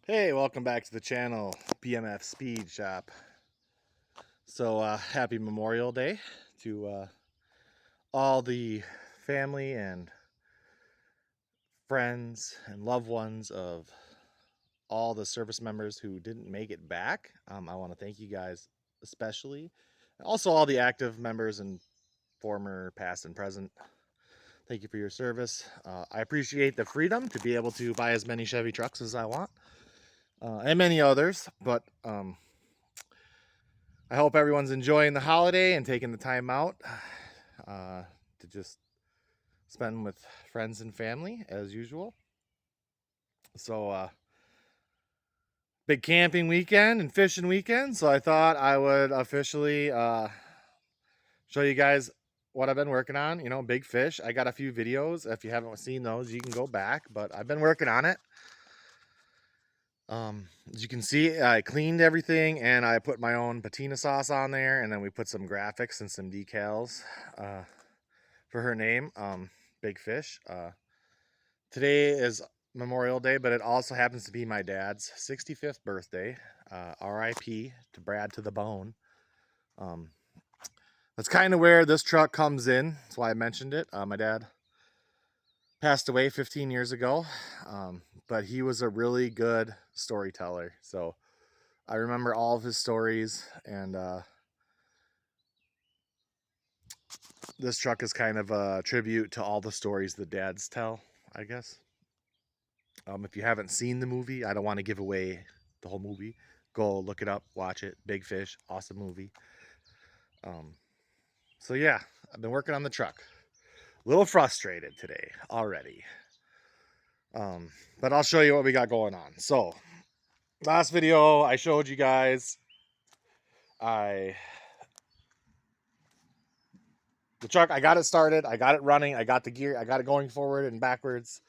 Hey, welcome back to the channel, BMF Speed Shop. So happy Memorial Day to all the family and friends and loved ones of all the service members who didn't make it back. I want to thank you guys especially. Also all the active members and former, past, and present. Thank you for your service. I appreciate the freedom to be able to buy as many Chevy trucks as I want. And many others, but I hope everyone's enjoying the holiday and taking the time out to just spend with friends and family as usual. So, big camping weekend and fishing weekend. So I thought I would officially show you guys what I've been working on. You know, big fish. I got a few videos. If you haven't seen those, you can go back. But I've been working on it. As you can see, I cleaned everything and I put my own patina sauce on there, and then we put some graphics and some decals for her name, Big Fish. Today is Memorial Day, but it also happens to be my dad's 65th birthday. RIP to Brad to the bone. That's kind of where this truck comes in. That's why I mentioned it. My dad passed away 15 years ago, but he was a really good storyteller. So I remember all of his stories, and this truck is kind of a tribute to all the stories the dads tell, I guess. If you haven't seen the movie, I don't want to give away the whole movie. Go look it up, watch it. Big Fish, awesome movie. So yeah, I've been working on the truck. A little frustrated today already. But I'll show you what we got going on. So, last video I showed you guys, the truck, I got it started, I got it running, I got the gear, I got it going forward and backwards.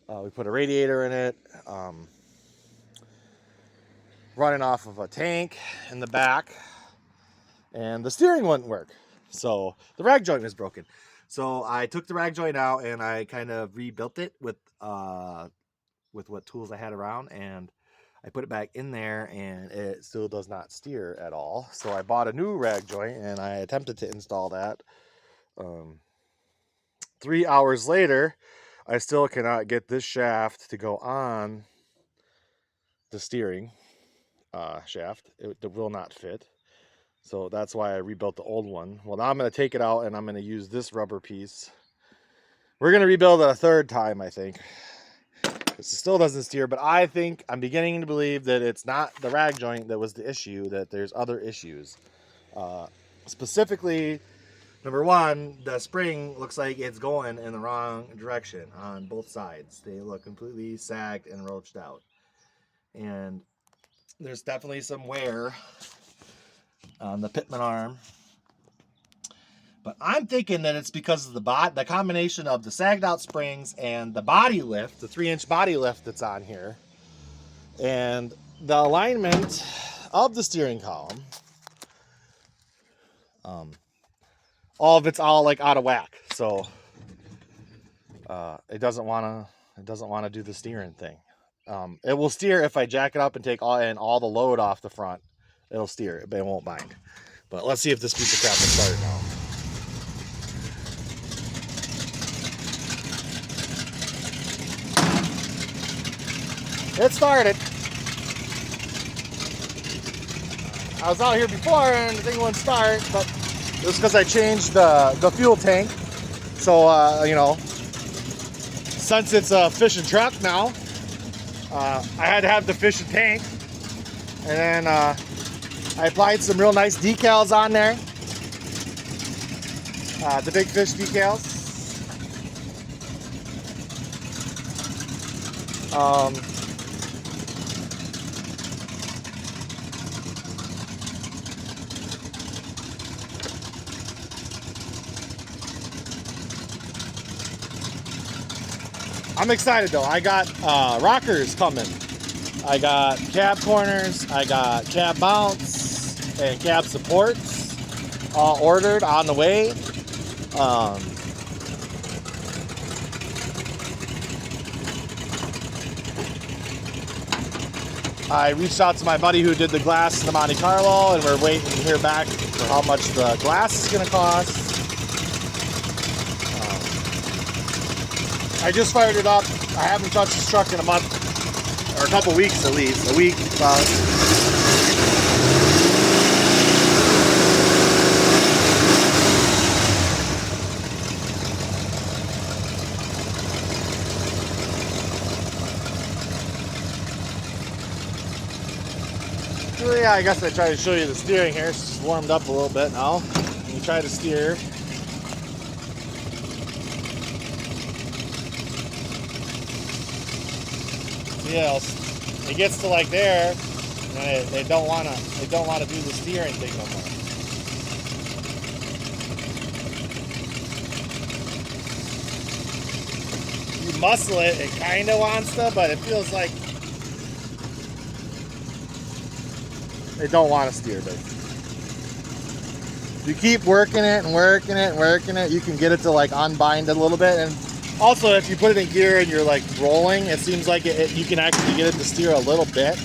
We put a radiator in it, running off of a tank in the back, and the steering wouldn't work. So the rag joint was broken. So I took the rag joint out and I kind of rebuilt it with what tools I had around, and I put it back in there, and it still does not steer at all. So I bought a new rag joint and I attempted to install that. 3 hours later, I still cannot get this shaft to go on the steering shaft. It will not fit. So that's why I rebuilt the old one. Well, now I'm going to take it out and I'm going to use this rubber piece. We're going to rebuild it a third time, I think. It still doesn't steer, but I think I'm beginning to believe that it's not the rag joint that was the issue, that there's other issues. Specifically, number one, the spring looks like it's going in the wrong direction on both sides. They look completely sagged and roached out. And there's definitely some wear on the pitman arm. But I'm thinking that it's because of the combination of the sagged out springs and the body lift, the 3-inch body lift that's on here, and the alignment of the steering column. All of it's all like out of whack, so it doesn't want to do the steering thing. It will steer if I jack it up and take all the load off the front. It'll steer, but it won't bind. But let's see if this piece of crap will start now. It started. I was out here before and the thing wouldn't start, but it was because I changed the fuel tank. So, you know, since it's a fishing truck now, I had to have the fishing tank. And then I applied some real nice decals on there. The Big Fish decals. I'm excited though. I got rockers coming. I got cab corners, I got cab mounts and cab supports all ordered on the way. I reached out to my buddy who did the glass in the Monte Carlo, and we're waiting to hear back for how much the glass is going to cost. I just fired it up. I haven't touched this truck in a month, or a couple weeks at least. A week about. So yeah, I guess I tried to show you the steering here. It's just warmed up a little bit now. And you try to steer. Yeah, it gets to like there, and they don't want to do the steering thing no more. You muscle it, it kind of wants to, but it feels like they don't want to steer, basically. You keep working it and working it and working it, you can get it to like unbind a little bit. And also, if you put it in gear and you're like rolling, it seems like you can actually get it to steer a little bit.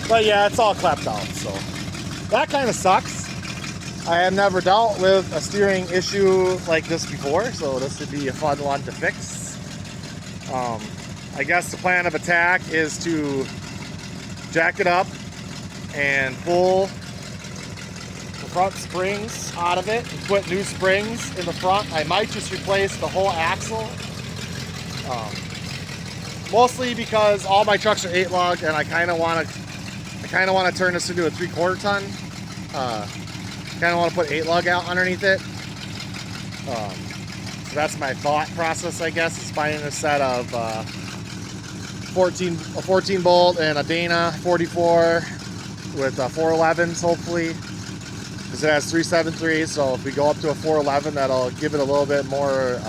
But yeah, it's all clapped out, so that kind of sucks. I have never dealt with a steering issue like this before, so this would be a fun one to fix. I guess the plan of attack is to jack it up and pull the front springs out of it and put new springs in the front. I might just replace the whole axle. Mostly because all my trucks are 8 lug, and I kind of want to turn this into a 3/4 ton. Kind of want to put 8 lug out underneath it. So that's my thought process, I guess, is finding a set of 14 bolt and a Dana 44 with 411s, hopefully, because it has 373. So if we go up to a 411, that'll give it a little bit more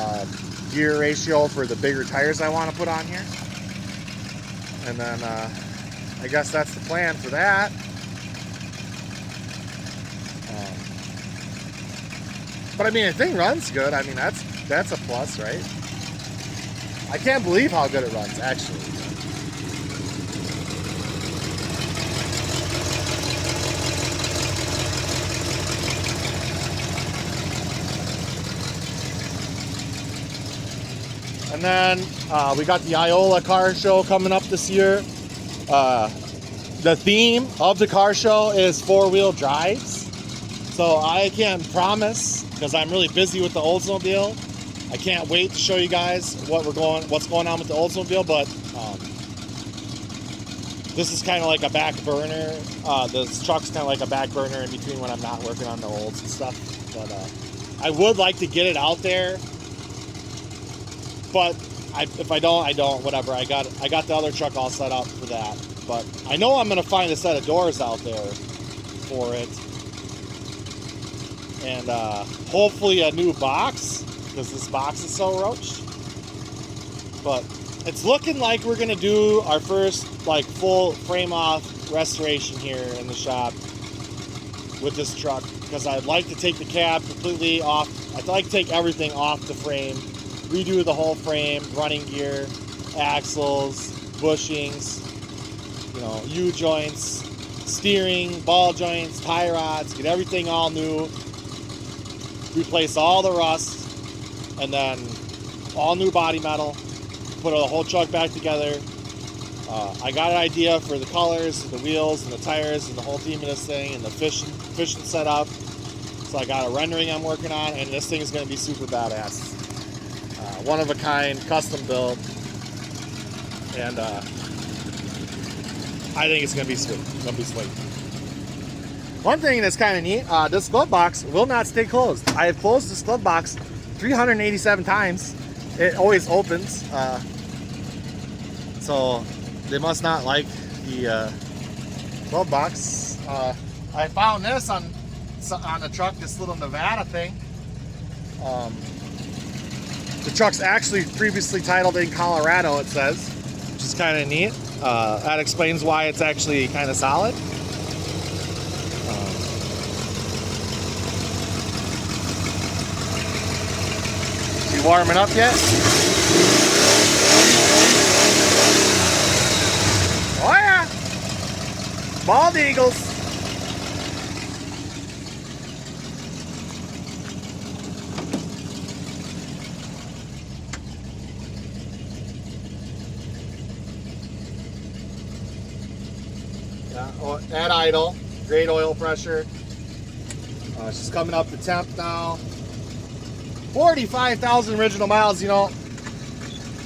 gear ratio for the bigger tires I want to put on here. And then I guess that's the plan for that. But I mean, the thing runs good. I mean, that's a plus, right? I can't believe how good it runs, actually. And then we got the Iola car show coming up this year. The theme of the car show is 4-wheel drives. So I can't promise, because I'm really busy with the Oldsmobile. I can't wait to show you guys what's going on with the Oldsmobile, but this is kind of like a back burner. This truck's kind of like a back burner in between when I'm not working on the olds and stuff. But I would like to get it out there. But if I don't, I don't. Whatever. I got the other truck all set up for that. But I know I'm going to find a set of doors out there for it. And hopefully a new box, because this box is so roached. But it's looking like we're going to do our first like full frame off restoration here in the shop with this truck, because I'd like to take the cab completely off. I'd like to take everything off the frame, redo the whole frame, running gear, axles, bushings, U-joints, steering, ball joints, tie rods, get everything all new, replace all the rust, and then all new body metal, put the whole truck back together. I got an idea for the colors, the wheels, and the tires, and the whole theme of this thing, and the fishing setup. So I got a rendering I'm working on, and this thing is going to be super badass. One of a kind, custom built, and I think it's going to be sweet. It's going to be sweet. One thing that's kind of neat, this glove box will not stay closed. I have closed this glove box 387 times. It always opens. So they must not like the glove box. I found this on the truck, this little Nevada thing. The truck's actually previously titled in Colorado, it says, which is kind of neat. That explains why it's actually kind of solid. You warming up yet? Bald eagles. Yeah, at idle, great oil pressure. She's coming up to temp now. 45,000 original miles. You know,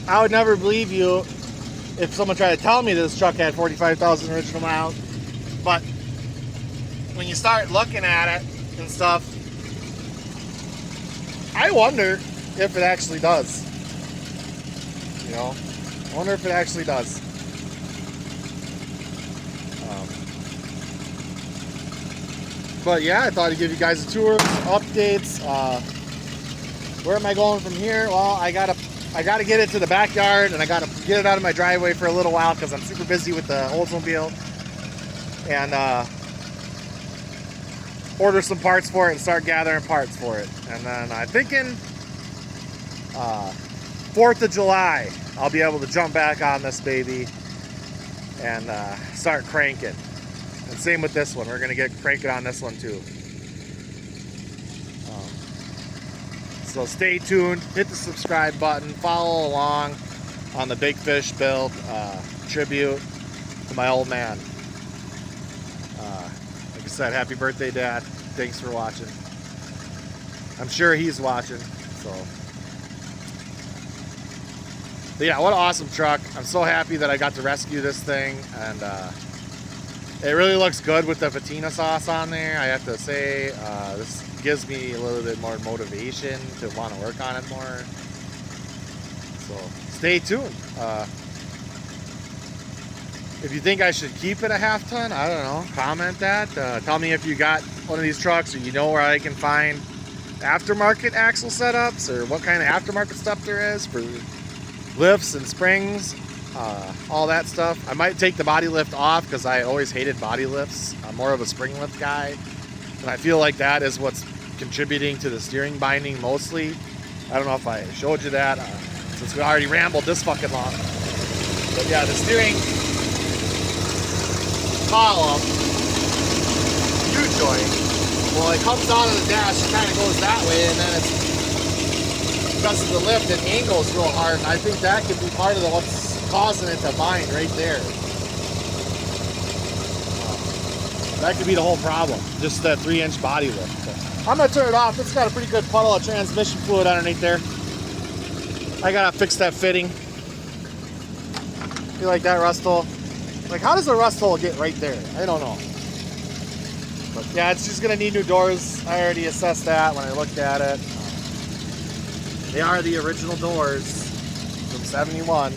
I would never believe you if someone tried to tell me this truck had 45,000 original miles. But when you start looking at it and stuff, I wonder if it actually does. You know, I wonder if it actually does. But yeah, I thought I'd give you guys a tour, updates. Where am I going from here? Well, I gotta get it to the backyard, and I gotta get it out of my driveway for a little while because I'm super busy with the Oldsmobile, and order some parts for it and start gathering parts for it. And then I'm thinking 4th of July, I'll be able to jump back on this baby and start cranking. And same with this one. We're going to get cranking on this one too. So stay tuned. Hit the subscribe button. Follow along on the Big Fish build tribute to my old man. Like I said, happy birthday, Dad. Thanks for watching. I'm sure he's watching. So, but yeah, what an awesome truck. I'm so happy that I got to rescue this thing. And it really looks good with the patina sauce on there. I have to say, this gives me a little bit more motivation to want to work on it more. So stay tuned. If you think I should keep it a half ton, I don't know, comment that. Tell me if you got one of these trucks, or you know where I can find aftermarket axle setups, or what kind of aftermarket stuff there is for lifts and springs. All that stuff. I might take the body lift off because I always hated body lifts. I'm more of a spring lift guy, and I feel like that is what's contributing to the steering binding mostly. I don't know if I showed you that since we already rambled this fucking long. But yeah, the steering column, U-joint, well, it comes out of the dash, it kind of goes that way, and then it's because of the lift, it angles real hard, and I think that could be part of what's causing it to bind right there. That could be the whole problem, just that 3-inch body lift. But I'm gonna turn it off. It's got a pretty good puddle of transmission fluid underneath there. I gotta fix that fitting. You like that rust hole? Like, how does the rust hole get right there? I don't know. But yeah, it's just gonna need new doors. I already assessed that when I looked at it. They are the original doors from '71.